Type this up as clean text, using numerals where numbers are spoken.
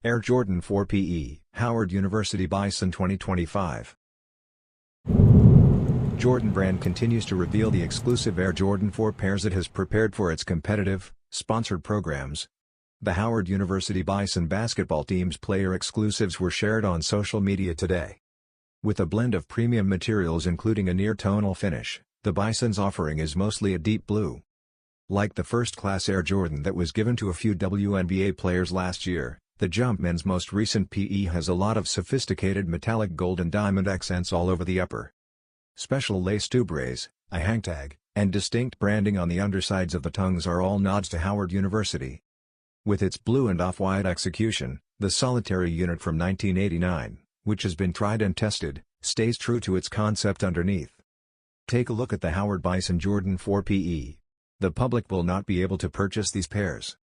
Air Jordan 4 PE, Howard University Bison 2025. Jordan brand continues to reveal the exclusive Air Jordan 4 pairs it has prepared for its competitive, sponsored programs. The Howard University Bison basketball team's player exclusives were shared on social media today. With a blend of premium materials including a near-tonal finish, the Bison's offering is mostly a deep blue. Like the first-class Air Jordan that was given to a few WNBA players last year, the Jumpman's most recent PE has a lot of sophisticated metallic gold and diamond accents all over the upper. Special lace dubraes, a hangtag, and distinct branding on the undersides of the tongues are all nods to Howard University. With its blue and off-white execution, the solitary unit from 1989, which has been tried and tested, stays true to its concept underneath. Take a look at the Howard Bison Jordan 4 PE. The public will not be able to purchase these pairs.